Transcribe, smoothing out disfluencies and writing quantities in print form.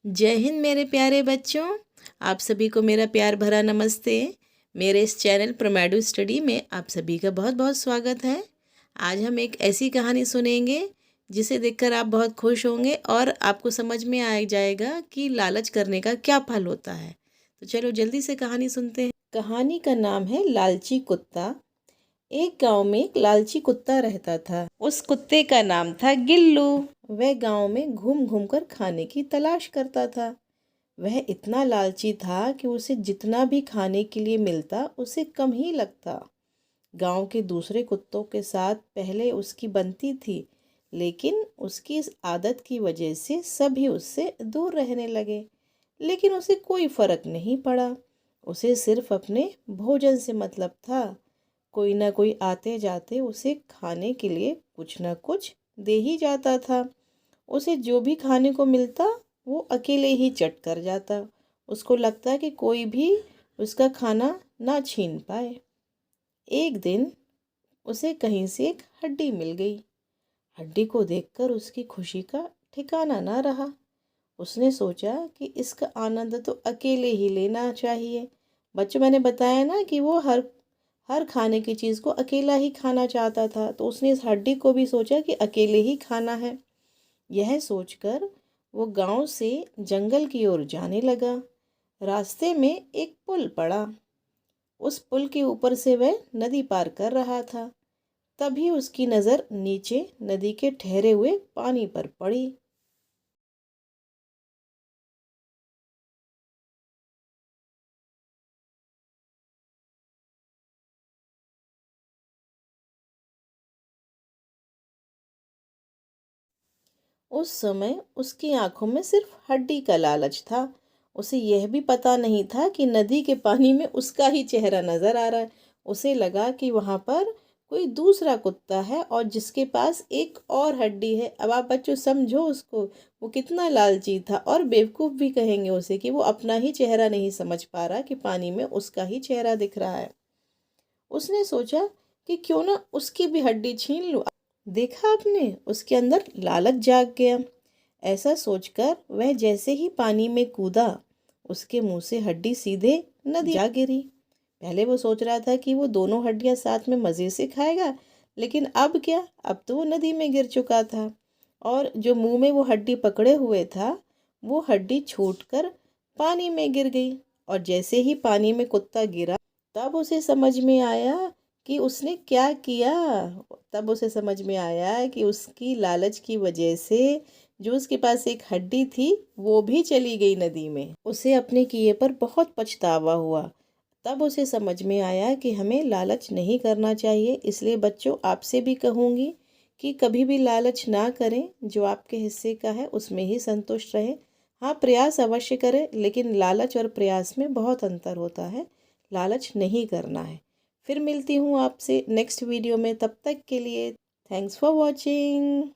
जय हिंद मेरे प्यारे बच्चों। आप सभी को मेरा प्यार भरा नमस्ते। मेरे इस चैनल प्रोमैडो स्टडी में आप सभी का बहुत बहुत स्वागत है। आज हम एक ऐसी कहानी सुनेंगे जिसे देखकर आप बहुत खुश होंगे और आपको समझ में आ जाएगा कि लालच करने का क्या फल होता है। तो चलो जल्दी से कहानी सुनते हैं। कहानी का नाम है लालची कुत्ता। एक गांव में एक लालची कुत्ता रहता था। उस कुत्ते का नाम था गिल्लू। वह गांव में घूम घूम कर खाने की तलाश करता था। वह इतना लालची था कि उसे जितना भी खाने के लिए मिलता उसे कम ही लगता। गांव के दूसरे कुत्तों के साथ पहले उसकी बनती थी, लेकिन उसकी इस आदत की वजह से सभी उससे दूर रहने लगे। लेकिन उसे कोई फर्क नहीं पड़ा। उसे सिर्फ अपने भोजन से मतलब था। कोई ना कोई आते जाते उसे खाने के लिए कुछ ना कुछ दे ही जाता था। उसे जो भी खाने को मिलता वो अकेले ही चट कर जाता। उसको लगता कि कोई भी उसका खाना ना छीन पाए। एक दिन उसे कहीं से एक हड्डी मिल गई। हड्डी को देखकर उसकी खुशी का ठिकाना ना रहा। उसने सोचा कि इसका आनंद तो अकेले ही लेना चाहिए। बच्चों, मैंने बताया ना कि वो हर हर खाने की चीज़ को अकेला ही खाना चाहता था, तो उसने इस हड्डी को भी सोचा कि अकेले ही खाना है। यह सोचकर वो गांव से जंगल की ओर जाने लगा। रास्ते में एक पुल पड़ा। उस पुल के ऊपर से वह नदी पार कर रहा था। तभी उसकी नज़र नीचे नदी के ठहरे हुए पानी पर पड़ी। उस समय उसकी आंखों में सिर्फ हड्डी का लालच था। उसे यह भी पता नहीं था कि नदी के पानी में उसका ही चेहरा नजर आ रहा है। उसे लगा कि वहां पर कोई दूसरा कुत्ता है और जिसके पास एक और हड्डी है। अब आप बच्चों समझो उसको, वो कितना लालची था। और बेवकूफ़ भी कहेंगे उसे कि वो अपना ही चेहरा नहीं समझ पा रहा कि पानी में उसका ही चेहरा दिख रहा है। उसने सोचा कि क्यों ना उसकी भी हड्डी छीन लूं। देखा आपने, उसके अंदर लालच जाग गया। ऐसा सोचकर वह जैसे ही पानी में कूदा, उसके मुंह से हड्डी सीधे नदी जा गिरी। पहले वो सोच रहा था कि वो दोनों हड्डियां साथ में मज़े से खाएगा, लेकिन अब क्या, अब तो वो नदी में गिर चुका था। और जो मुंह में वो हड्डी पकड़े हुए था, वो हड्डी छूटकर पानी में गिर गई। और जैसे ही पानी में कुत्ता गिरा, तब उसे समझ में आया कि उसने क्या किया। तब उसे समझ में आया कि उसकी लालच की वजह से जो उसके पास एक हड्डी थी वो भी चली गई नदी में। उसे अपने किए पर बहुत पछतावा हुआ। तब उसे समझ में आया कि हमें लालच नहीं करना चाहिए। इसलिए बच्चों, आपसे भी कहूँगी कि कभी भी लालच ना करें। जो आपके हिस्से का है उसमें ही संतुष्ट रहें। हाँ, प्रयास अवश्य करें, लेकिन लालच और प्रयास में बहुत अंतर होता है। लालच नहीं करना है। फिर मिलती हूँ आपसे नेक्स्ट वीडियो में। तब तक के लिए थैंक्स फॉर वॉचिंग।